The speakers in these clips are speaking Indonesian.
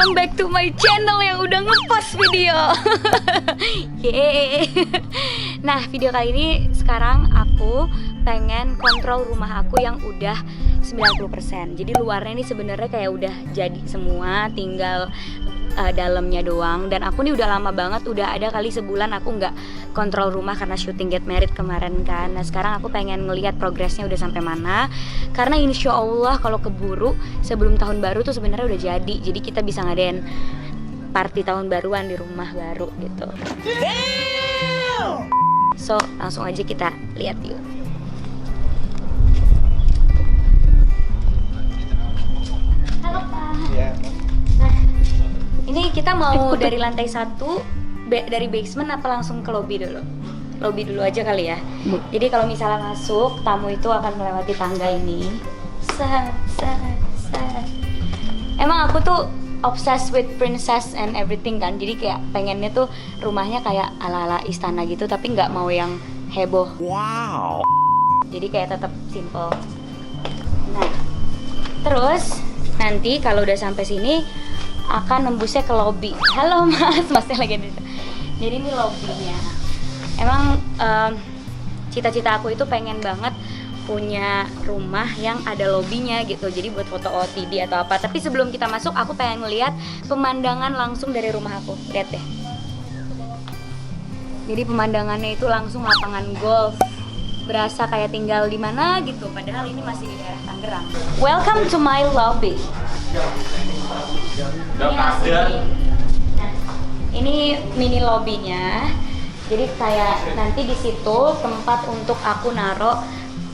welcome back to my channel yang udah ngepost video. Yeay. Nah, video kali ini sekarang aku pengen kontrol rumah aku yang udah 90%. Jadi luarnya ini sebenarnya kayak udah jadi semua, tinggal dalamnya doang. Dan aku nih udah lama banget, udah ada kali sebulan aku nggak kontrol rumah karena syuting Get Married kemarin kan. Nah sekarang aku pengen ngelihat progresnya udah sampai mana. Karena insya Allah kalau keburu sebelum tahun baru tuh sebenarnya udah jadi. Jadi kita bisa ngadain party tahun baruan di rumah baru gitu. So langsung aja kita lihat yuk. Halo Pak. Iya. Nah, ini kita mau dari lantai 1 dari basement apa langsung ke lobby dulu? Lobby dulu aja kali ya. Jadi kalau misalnya masuk, tamu itu akan melewati tangga ini. Emang aku tuh obsessed with princess and everything kan. Jadi kayak pengennya tuh rumahnya kayak ala-ala istana gitu, tapi nggak mau yang heboh. Wow. Jadi kayak tetap simple. Nah, terus nanti kalau udah sampai sini akan nembusnya ke lobby. Halo Mas, Masnya lagi di. Jadi ini lobbynya. Emang cita-cita aku itu pengen banget punya rumah yang ada lobbynya gitu. Jadi buat foto OOTD atau apa. Tapi sebelum kita masuk, aku pengen ngeliat pemandangan langsung dari rumah aku. Lihat deh. Jadi pemandangannya itu langsung lapangan golf. Berasa kayak tinggal di mana gitu. Padahal ini masih di daerah Tangerang. Welcome to my lobby. Nah, ini mini lobbynya. Jadi kayak nanti di situ tempat untuk aku naruh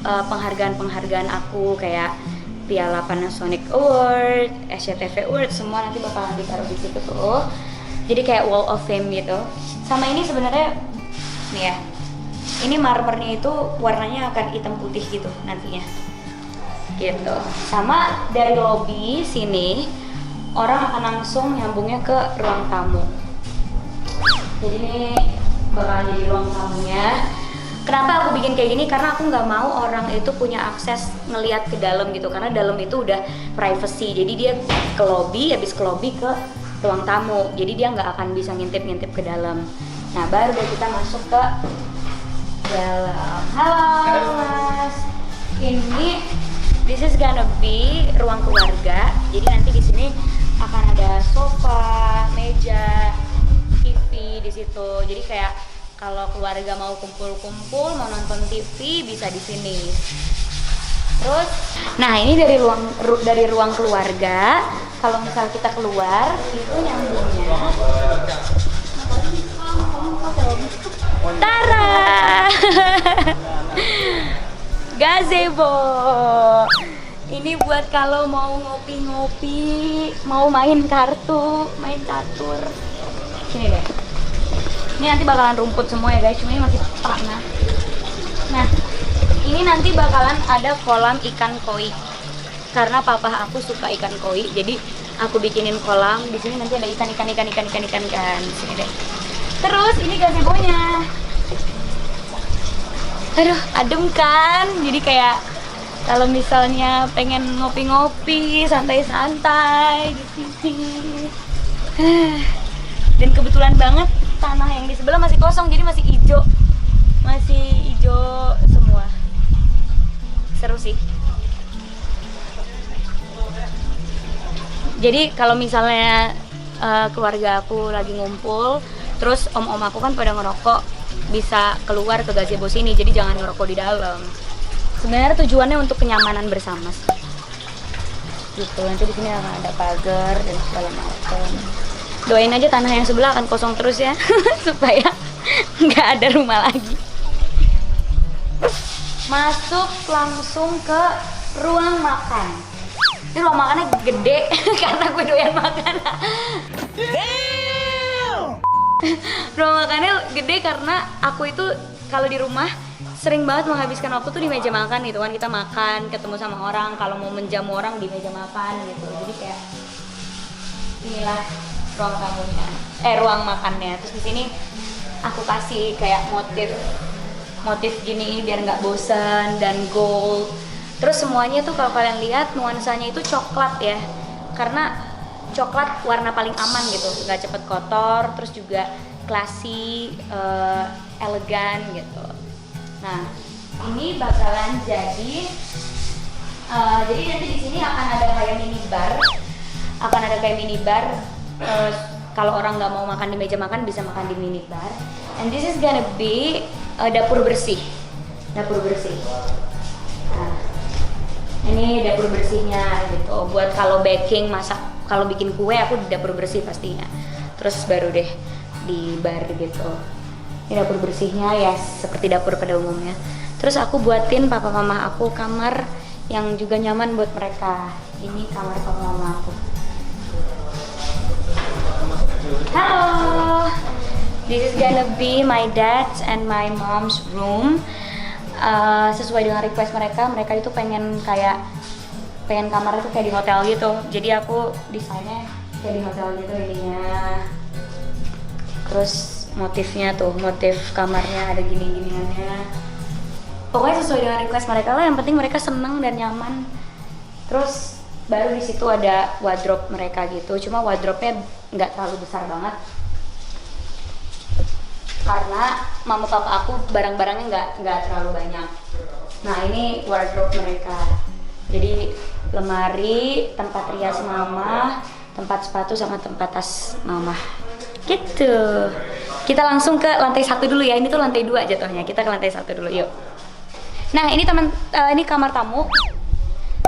penghargaan-penghargaan aku kayak Piala Panasonic Award, SCTV Award, semua nanti bakalan ditaruh di situ tuh. Jadi kayak Wall of Fame gitu. Sama ini sebenarnya nih ya. Ini marmernya itu warnanya akan hitam putih gitu nantinya. Gitu. Sama dari lobby sini orang akan langsung nyambungnya ke ruang tamu. Jadi ini bakal jadi ruang tamunya. Kenapa aku bikin kayak gini? Karena aku nggak mau orang itu punya akses ngelihat ke dalam gitu. Karena dalam itu udah privacy. Jadi dia ke lobby, habis ke lobby ke ruang tamu. Jadi dia nggak akan bisa ngintip-ngintip ke dalam. Nah baru deh kita masuk ke dalam. Halo Mas. Ini this is gonna be ruang keluarga. Jadi nanti di sini akan ada sofa, meja, TV di situ. Jadi kayak kalau keluarga mau kumpul-kumpul, mau nonton TV bisa di sini. Terus, nah ini dari ruang keluarga. Kalau misal kita keluar, itu nyambungnya. Tara, gazebo. Ini buat kalau mau ngopi-ngopi, mau main kartu, main catur. Sini deh. Ini nanti bakalan rumput semua ya guys, cuma ini masih tanah. Nah, ini nanti bakalan ada kolam ikan koi. Karena papa aku suka ikan koi, jadi aku bikinin kolam. Di sini nanti ada ikan. Sini deh. Terus ini gazebo-nya. Aduh, adem kan? Jadi kayak kalau misalnya pengen ngopi-ngopi, santai-santai di sini. Dan kebetulan banget tanah yang di sebelah masih kosong, jadi masih hijau semua. Seru sih. Jadi kalau misalnya keluarga aku lagi ngumpul, terus om-om aku kan pada ngerokok, bisa keluar ke gazebo sini, jadi jangan ngerokok di dalam. Sebenarnya tujuannya untuk kenyamanan bersama sih. Gitu, nanti di sini akan ada pagar dan segala macam. Doain aja tanah yang sebelah akan kosong terus ya, supaya nggak ada rumah lagi. Masuk langsung ke ruang makan. Ini ruang makannya gede karena gue doyan makan. Ruang makannya gede karena aku itu kalau di rumah sering banget menghabiskan waktu tuh di meja makan gitu kan. Kita makan, ketemu sama orang, kalau mau menjamu orang di meja makan gitu. Jadi kayak inilah ruang tamunya, ruang makannya. Terus di sini aku kasih kayak motif gini biar nggak bosan, dan gold. Terus semuanya tuh kalau kalian lihat nuansanya itu coklat ya, karena coklat warna paling aman gitu, nggak cepet kotor, terus juga classy, elegan gitu. Nah, ini bakalan jadi nanti di sini akan ada kayak mini bar. Kalau orang nggak mau makan di meja makan bisa makan di mini bar. And this is gonna be dapur bersih. Nah, ini dapur bersihnya gitu. Buat kalau baking, masak, kalau bikin kue aku di dapur bersih pastinya. Terus baru deh di bar gitu. Ini dapur bersihnya ya seperti dapur pada umumnya. Terus aku buatin papa mama aku kamar yang juga nyaman buat mereka. Ini kamar papa mama aku. Halo. This is gonna be my dad's and my mom's room. Sesuai dengan request mereka itu pengen kamar itu kayak di hotel gitu. Jadi aku desainnya kayak di hotel gitu ininya. Terus motif kamarnya ada gini-giniannya. Pokoknya sesuai dengan request mereka lah. Yang penting mereka seneng dan nyaman. Terus baru di situ ada wardrobe mereka gitu. Cuma wardrobe-nya nggak terlalu besar banget. Karena mama papa aku barang-barangnya nggak terlalu banyak. Nah, ini wardrobe mereka. Jadi lemari, tempat rias mama, tempat sepatu sama tempat tas mama. Gitu. Kita langsung ke lantai 1 dulu ya. Ini tuh lantai 2 jatuhnya. Kita ke lantai 1 dulu, yuk. Nah, ini ini kamar tamu.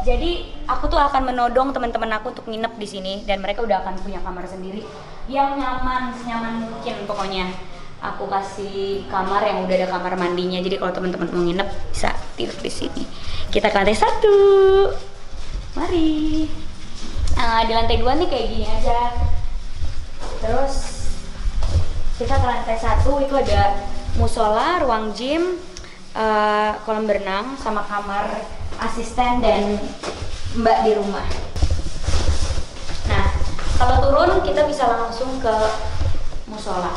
Jadi aku tuh akan menodong teman-teman aku untuk nginep di sini dan mereka udah akan punya kamar sendiri yang senyaman mungkin pokoknya. Aku kasih kamar yang udah ada kamar mandinya. Jadi kalau teman-teman mau nginep bisa tidur di sini. Kita ke lantai 1. Mari. Di lantai 2 nih kayak gini aja. Terus kita ke lantai 1 itu ada musola, ruang gym, kolam berenang sama kamar asisten dan mbak di rumah. Nah, kalau turun kita bisa langsung ke musola.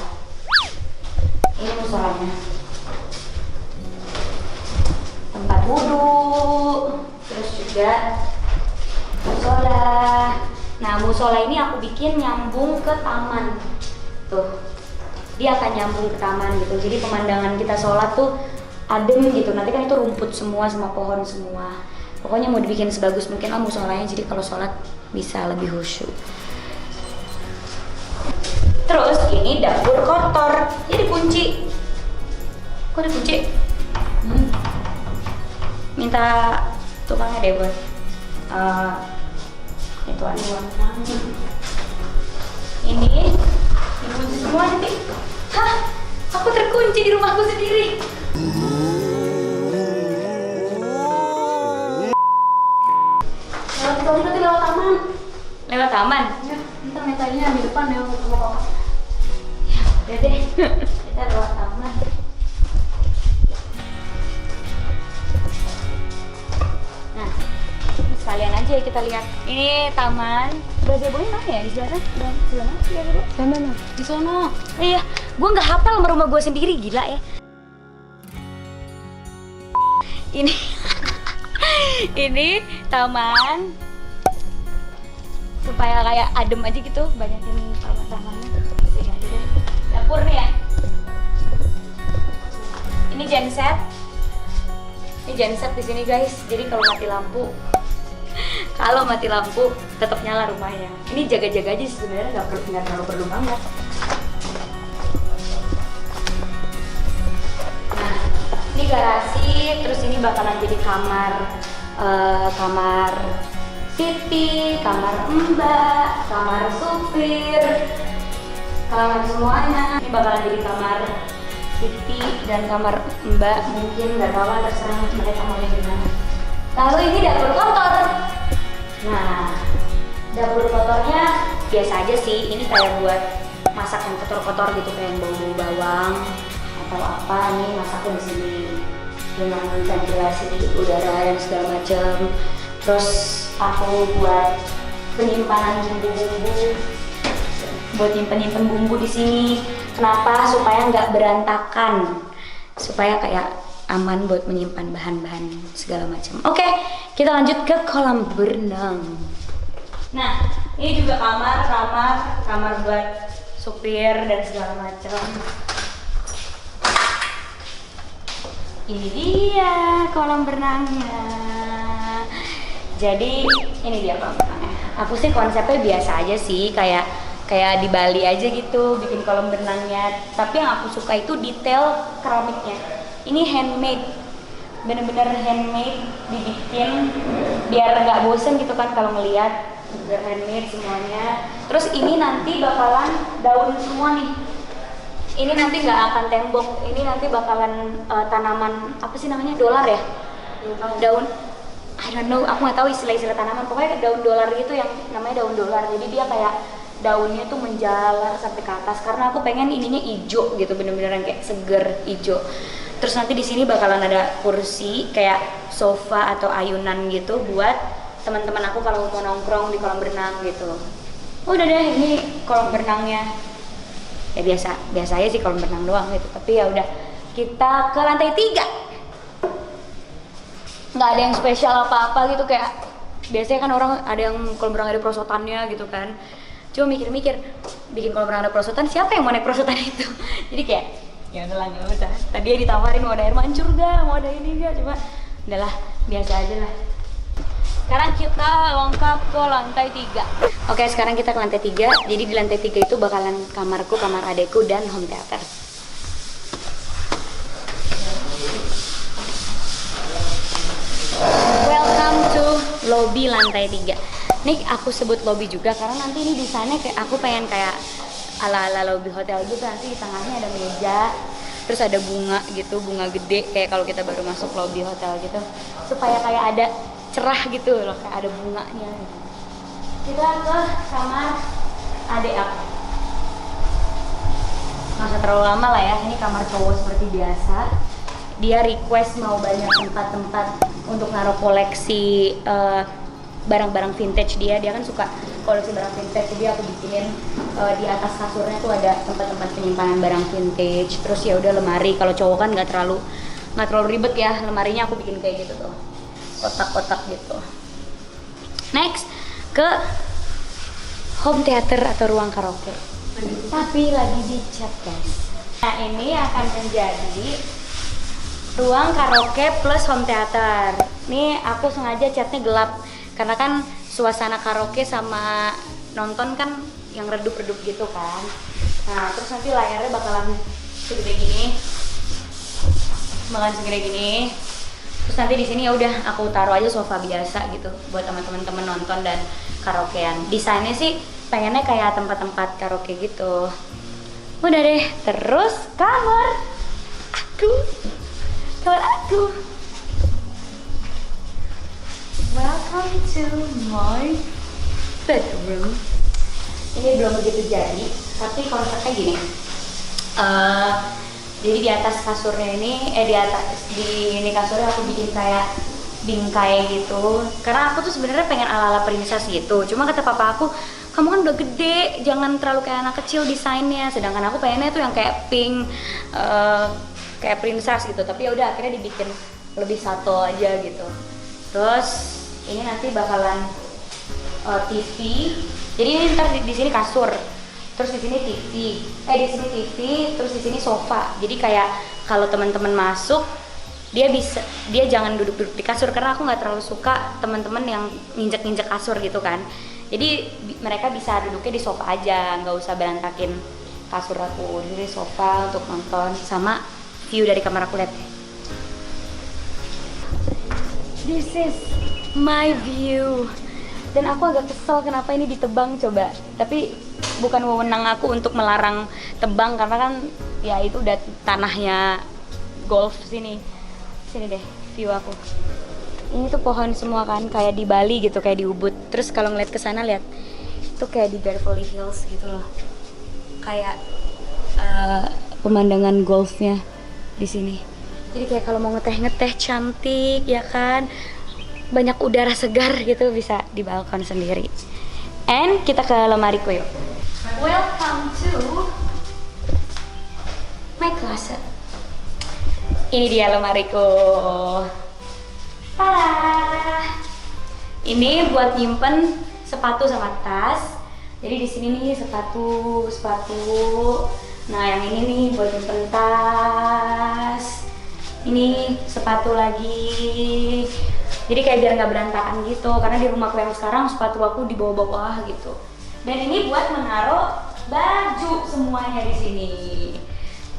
Ini musolanya. Tempat wudhu, terus juga musola. Nah, musola ini aku bikin nyambung ke taman. Tuh, dia akan nyambung ke taman gitu. Jadi pemandangan kita sholat tuh adem gitu. Nanti kan itu rumput semua sama pohon semua. Pokoknya mau dibikin sebagus mungkin lah musolanya. Jadi kalau sholat bisa lebih khusyuk. Terus ini dapur kotor, jadi kunci. Kok dikunci? Minta tukangnya deh buat itu ini dikunci semua nanti. Hah? Aku terkunci di rumahku sendiri. Lewat taman. Lewat taman? Ya, ntar metanya di depan ya sama kakak. Ya, udah deh. Kita lewat taman. Nah, sekalian aja kita lihat. Ini taman. Gazebo-nya mana ya? Di sebelah sana? Di sebelah mana sih gazebo? Mana? Di sono. Iya, gue nggak hafal sama rumah gue sendiri, gila ya. Ini taman supaya kayak adem aja gitu, banyakin taman-tamannya. Dapur nih ya. Ini genset. Ini genset di sini guys. Jadi kalau mati lampu tetap nyala rumahnya. Ini jaga-jaga aja sebenarnya, nggak terlalu perlu banget. Nah, ini garasi. Terus ini bakalan jadi kamar Siti, kamar mbak, kamar supir, kamar semuanya. Ini bakalan jadi kamar Siti dan kamar mbak, mungkin nggak tahu lah, terserah mereka mau gimana. Lalu ini dapur kotor. Nah, dapur kotornya biasa aja sih. Ini kayak buat masak yang kotor-kotor gitu, kayak yang bau bawang atau apa. Nih masaknya di sini dengan ventilasi udara dan segala macam. Terus aku buat penyimpanan bumbu-bumbu, buat nyimpen bumbu di sini. Kenapa? Supaya nggak berantakan, supaya kayak aman buat menyimpan bahan-bahan segala macam. Oke, kita lanjut ke kolam berenang. Nah, Ini juga kamar buat supir dan segala macam. Ini dia kolam berenangnya. Jadi ini dia kolam berenangnya. Aku sih konsepnya biasa aja sih, kayak di Bali aja gitu, bikin kolam berenangnya. Tapi yang aku suka itu detail keramiknya. Ini handmade, bener-bener handmade, dibikin biar nggak bosen gitu kan kalau ngeliat. Biar handmade semuanya. Terus ini nanti bakalan daun semua nih. Ini nanti nggak akan tembok. Ini nanti bakalan tanaman apa sih namanya, dolar ya? Daun. I don't know. Aku nggak tahu istilah-istilah tanaman. Pokoknya daun dolar gitu yang namanya daun dolar. Jadi dia kayak daunnya tuh menjalar sampai ke atas. Karena aku pengen ininya hijau gitu, bener-bener yang kayak seger hijau. Terus nanti di sini bakalan ada kursi kayak sofa atau ayunan gitu buat teman-teman aku kalau mau nongkrong di kolam berenang gitu. Udah deh, ini kolam berenangnya. Ya biasa aja sih kolam berenang doang gitu. Tapi ya udah, kita ke lantai 3. Nggak ada yang spesial apa-apa gitu, kayak biasanya kan orang ada yang kolam berenang ada perosotannya gitu kan. Cuma mikir-mikir, bikin kolam berenang ada perosotan, siapa yang mau naik perosotan itu? Jadi kayak ya udahlah, nggak usah. Tadi ya ditawarin mau ada air mancur gak, mau ada ini gak, cuma udahlah biasa aja lah. Sekarang kita lengkap ke lantai 3. Oke, sekarang kita ke lantai 3. Jadi di lantai 3 itu bakalan kamarku, kamar adekku, dan home theater. Welcome to lobby lantai 3. Nih aku sebut lobby juga karena nanti ini desainnya kayak aku pengen kayak ala-ala lobby hotel gitu. Nanti di tengahnya ada meja, terus ada bunga gitu, bunga gede kayak kalau kita baru masuk lobby hotel gitu. Supaya kayak ada cerah gitu loh, kayak ada bunganya gitu. Kita ke kamar adek aku. Nggak usah terlalu lama lah ya, ini kamar cowok seperti biasa. Dia request mau banyak tempat-tempat untuk naruh koleksi barang-barang vintage dia kan suka koleksi barang vintage, jadi aku bikinin di atas kasurnya tuh ada tempat-tempat penyimpanan barang vintage. Terus ya udah lemari, kalau cowok kan nggak terlalu ribet ya, lemarinya aku bikin kayak gitu tuh, kotak-kotak gitu. Next ke home theater atau ruang karaoke, tapi lagi dicat guys. Nah ini akan menjadi ruang karaoke plus home theater. Nih aku sengaja catnya gelap karena kan suasana karaoke sama nonton kan yang redup-redup gitu kan. Nah terus nanti layarnya bakalan segede gini. Terus nanti di sini ya udah aku taruh aja sofa biasa gitu buat teman-teman nonton dan karaokean. Desainnya sih pengennya kayak tempat-tempat karaoke gitu. Udah deh, terus kamar aku. Welcome to my bedroom. Ini belum begitu jadi, tapi konsepnya gini. Jadi di atas kasurnya ini, di kasurnya aku bikin kayak bingkai gitu. Karena aku tuh sebenarnya pengen ala-ala princess gitu. Cuma kata papa aku, kamu kan udah gede, jangan terlalu kayak anak kecil desainnya. Sedangkan aku pengennya tuh yang kayak pink, kayak princess gitu. Tapi ya udah akhirnya dibikin lebih satu aja gitu. Terus ini nanti bakalan TV. Jadi ini ntar di sini kasur. Terus di sini di sini TV, terus di sini sofa. Jadi kayak kalau teman-teman masuk, dia jangan duduk-duduk di kasur karena aku nggak terlalu suka teman-teman yang nginjek-nginjek kasur gitu kan. Jadi mereka bisa duduknya di sofa aja, nggak usah berantakin kasur aku. Jadi sofa untuk nonton sama view dari kamar aku, lihat. This is my view. Dan aku agak kesel kenapa ini ditebang coba. Tapi bukan wewenang aku untuk melarang tebang karena kan ya itu udah tanahnya golf sini. Sini deh view aku. Ini tuh pohon semua kan kayak di Bali gitu, kayak di Ubud. Terus kalau ngeliat ke sana lihat itu kayak di Beverly Hills gitu loh. Kayak pemandangan golfnya di sini. Jadi kayak kalau mau ngeteh cantik ya kan. Banyak udara segar gitu bisa di balkon sendiri. And kita ke lemariku yuk. Welcome to my closet. Ini dia lemariku. Tada! Ini buat nyimpen sepatu sama tas. Jadi di sini nih sepatu. Nah yang ini nih buat nyimpen tas. Ini sepatu lagi. Jadi kayak biar nggak berantakan gitu. Karena di rumahku yang sekarang sepatu aku di bawah-bawah gitu. Dan ini buat menaruh baju semuanya di sini.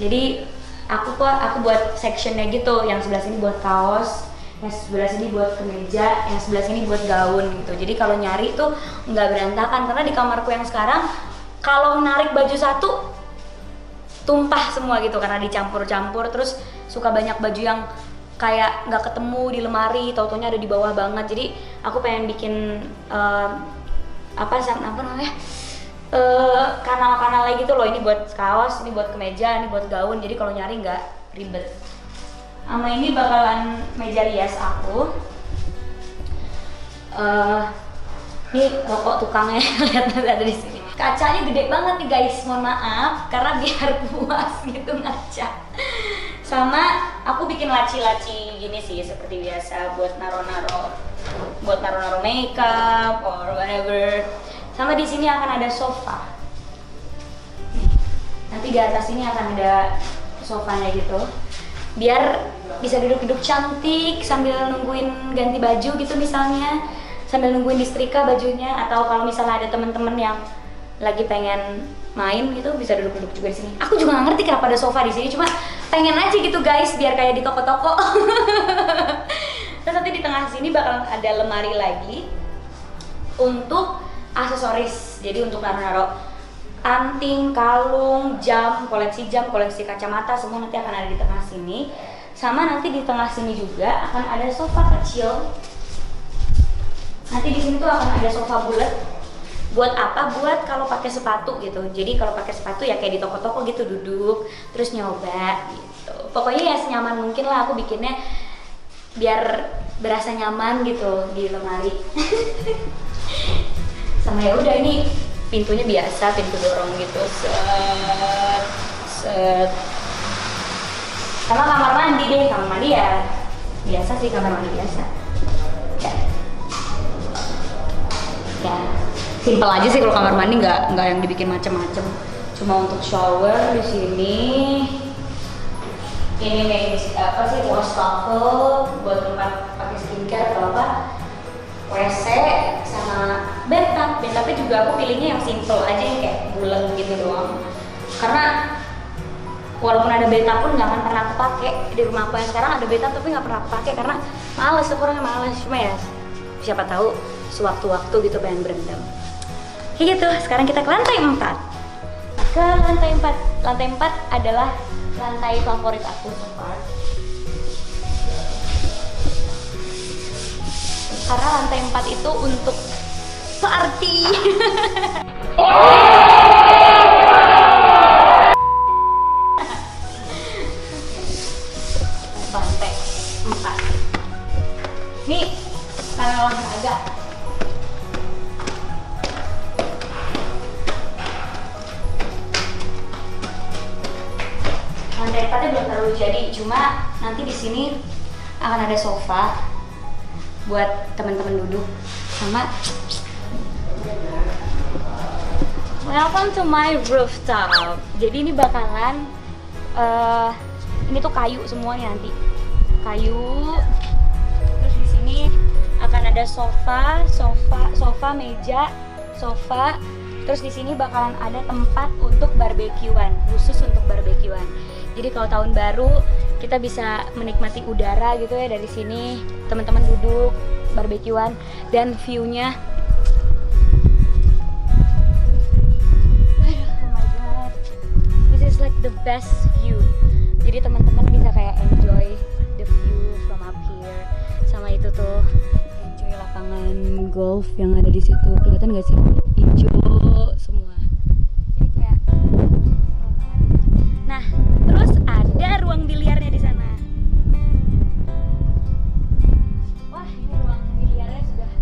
Jadi aku buat sectionnya gitu. Yang sebelah sini buat kaos, yang sebelah sini buat kemeja, yang sebelah sini buat gaun gitu. Jadi kalau nyari tuh nggak berantakan, karena di kamarku yang sekarang kalau narik baju satu tumpah semua gitu karena dicampur-campur, terus suka banyak baju yang kayak nggak ketemu di lemari, tau-taunya ada di bawah banget. Jadi aku pengen bikin kanal-kanalnya gitu loh. Ini buat kaos, ini buat kemeja, ini buat gaun. Jadi kalau nyari nggak ribet. Sama ini bakalan meja rias aku. Ini rokok tukangnya lihat ada di sini. Kacanya gede banget nih guys, mohon maaf karena biar puas gitu ngaca. Sama aku bikin laci-laci gini sih seperti biasa buat naro-naro makeup or whatever. Sama di sini akan ada sofa. Nanti di atas ini akan ada sofanya gitu. Biar bisa duduk-duduk cantik sambil nungguin ganti baju gitu misalnya, sambil nungguin disetrika bajunya, atau kalau misalnya ada teman-teman yang lagi pengen main gitu bisa duduk-duduk juga di sini. Aku juga nggak ngerti kenapa ada sofa di sini, cuma pengen aja gitu guys biar kayak di toko-toko. Terus nanti di tengah sini bakal ada lemari lagi untuk aksesoris. Jadi untuk naruh-naruh anting, kalung, jam, koleksi kacamata semua nanti akan ada di tengah sini. Sama nanti di tengah sini juga akan ada sofa kecil. Nanti di sini tuh akan ada sofa bulat. Buat apa? Buat kalau pakai sepatu gitu. Jadi kalau pakai sepatu ya kayak di toko-toko gitu, duduk terus nyoba gitu. Pokoknya ya senyaman mungkin lah aku bikinnya biar berasa nyaman gitu di lemari. Sama ya udah, ini pintunya biasa, pintu dorong gitu. Set. Sama kamar mandi deh, kamar mandi ya biasa sih, kamar mandi biasa. Ya. Simpel aja sih kalau kamar mandi, nggak yang dibikin macem-macem. Cuma untuk shower di sini. Ini nih wastafel buat tempat pakai skincare atau apa. WC sama bathtub. Bathtubnya juga aku pilihnya yang simple aja, yang kayak bulan gitu doang. Karena walaupun ada bathtub pun nggak akan pernah aku pakai. Di rumah aku yang sekarang ada bathtub tapi nggak pernah aku pakai karena males, aku orangnya males. Cuma ya siapa tahu sewaktu-waktu gitu pengen berendam. Kayak gitu. Sekarang kita ke lantai 4. Ke lantai 4. Lantai 4 adalah lantai favorit aku so far. Karena lantai 4 itu untuk party. Lantai 4. Nih, karena olahraga. Lantai 4-nya belum terlalu jadi, cuma nanti di sini akan ada sofa buat teman-teman duduk. Sama welcome to my rooftop. Jadi ini bakalan ini tuh kayu semuanya nanti. Kayu. Terus di sini akan ada sofa, meja, sofa. Terus di sini bakalan ada tempat untuk barbekyuan, khusus untuk barbekyuan. Jadi kalau tahun baru kita bisa menikmati udara gitu ya dari sini, teman-teman duduk barbekyuan dan view-nya. Oh my god, this is like the best view. Jadi teman-teman bisa kayak enjoy the view from up here. Sama itu tuh enjoy lapangan golf yang ada di situ. Kelihatan nggak sih? Hijau semua. Jadi kayak nah, terus ada ruang biliarnya di sana. Wah, ini ruang biliarnya sudah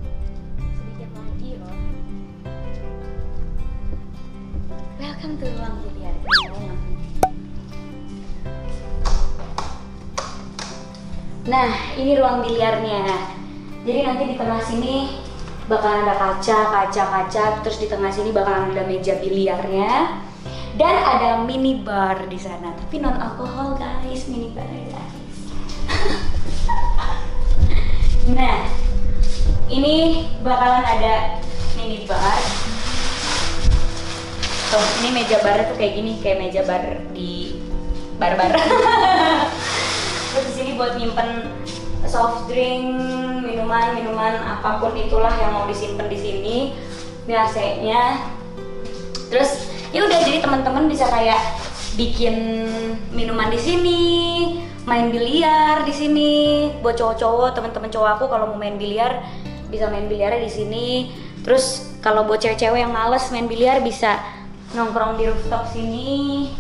sedikit lagi loh. Welcome to ruang biliar. Nah, ini ruang biliarnya. Jadi nanti di tengah sini bakalan ada kaca, terus di tengah sini bakalan ada meja biliarnya. Dan ada mini bar di sana, tapi non alkohol guys, mini bar guys. Nah, ini bakalan ada mini bar. Tuh, ini meja bar tuh kayak gini, kayak meja bar di bar-bar. Terus di sini buat nyimpen soft drink, minuman apapun itulah yang mau disimpan di sini. Ini AC-nya. Terus ya udah, jadi teman-teman bisa kayak bikin minuman di sini, main biliar di sini. Buat cowok-cowok, teman-teman cowok aku kalau mau main biliar bisa main biliarnya di sini. Terus kalau buat cewek-cewek yang males main biliar bisa nongkrong di rooftop sini.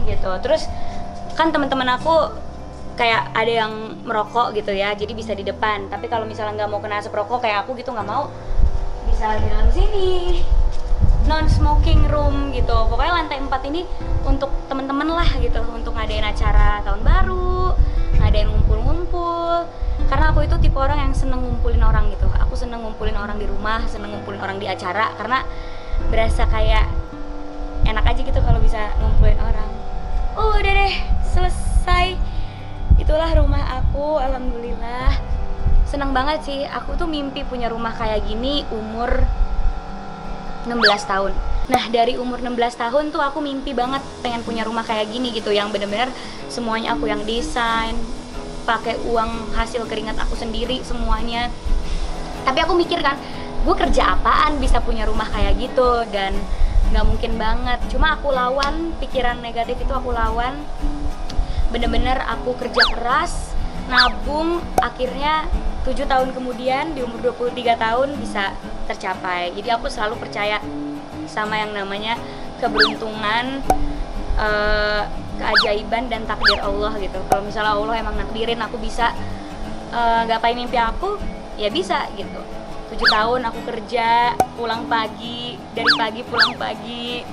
Gitu. Terus kan teman-teman aku kayak ada yang merokok gitu ya, jadi bisa di depan. Tapi kalau misalnya nggak mau kena asap rokok kayak aku gitu, nggak mau, bisa di dalam sini, non smoking room gitu. Pokoknya lantai 4 ini untuk temen-temen lah gitu, untuk ngadain acara tahun baru, ngadain ngumpul-ngumpul. Karena aku itu tipe orang yang seneng ngumpulin orang gitu. Aku seneng ngumpulin orang di rumah, seneng ngumpulin orang di acara, karena berasa kayak enak aja gitu kalau bisa ngumpulin orang. Udah deh, selesai. Itulah rumah aku, alhamdulillah. Seneng banget sih, aku tuh mimpi punya rumah kayak gini umur 16 tahun. Nah, dari umur 16 tahun tuh aku mimpi banget pengen punya rumah kayak gini gitu, yang bener-bener semuanya aku yang desain, pakai uang hasil keringat aku sendiri semuanya. Tapi aku mikir kan, gue kerja apaan bisa punya rumah kayak gitu, dan nggak mungkin banget. Cuma aku lawan pikiran negatif itu, aku lawan. Bener-bener aku kerja keras, nabung, akhirnya 7 tahun kemudian di umur 23 tahun bisa tercapai. Jadi aku selalu percaya sama yang namanya keberuntungan, keajaiban dan takdir Allah gitu. Kalau misalnya Allah emang nakdirin aku bisa gapai mimpi aku, ya bisa gitu. 7 tahun aku kerja, pulang pagi, dari pagi pulang pagi,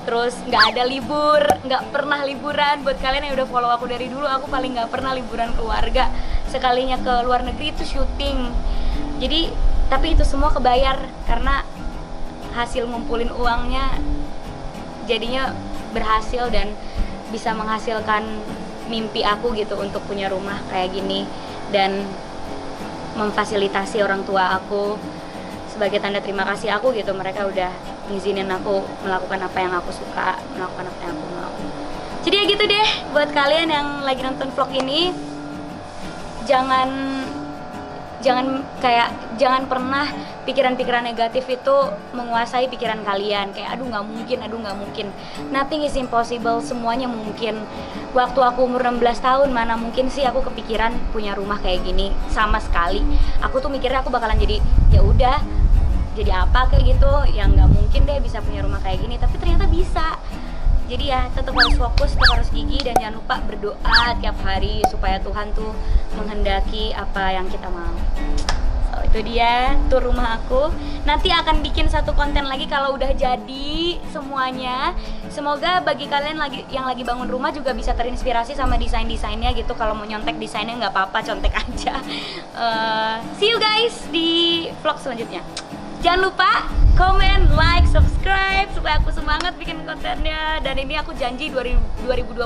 terus nggak ada libur, nggak pernah liburan. Buat kalian yang udah follow aku dari dulu, aku paling nggak pernah liburan keluarga. Sekalinya ke luar negeri itu syuting. Jadi, tapi itu semua kebayar karena hasil ngumpulin uangnya jadinya berhasil dan bisa menghasilkan mimpi aku gitu untuk punya rumah kayak gini, dan memfasilitasi orang tua aku sebagai tanda terima kasih aku gitu. Mereka udah ngizinin aku melakukan apa yang aku suka, melakukan apa yang aku mau. Jadi ya gitu deh, buat kalian yang lagi nonton vlog ini, jangan pernah pikiran-pikiran negatif itu menguasai pikiran kalian. Kayak aduh nggak mungkin. Nothing is impossible, semuanya mungkin. Waktu aku umur 16 tahun, mana mungkin sih aku kepikiran punya rumah kayak gini sama sekali. Aku tuh mikirnya aku bakalan jadi ya udah, jadi apa kayak gitu, yang nggak mungkin deh bisa punya rumah kayak gini. Tapi ternyata bisa. Jadi ya tetap harus fokus, tetap harus gigih, dan jangan lupa berdoa tiap hari supaya Tuhan tuh menghendaki apa yang kita mau. So, itu dia tur rumah aku. Nanti akan bikin satu konten lagi kalau udah jadi semuanya. Semoga bagi kalian yang lagi bangun rumah juga bisa terinspirasi sama desain-desainnya gitu. Kalau mau nyontek desainnya nggak apa-apa, contek aja. See you guys di vlog selanjutnya. Jangan lupa komen, like, subscribe supaya aku semangat bikin kontennya. Dan ini aku janji 2020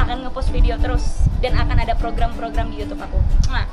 akan ngepost video terus, dan akan ada program-program di YouTube aku. Nah,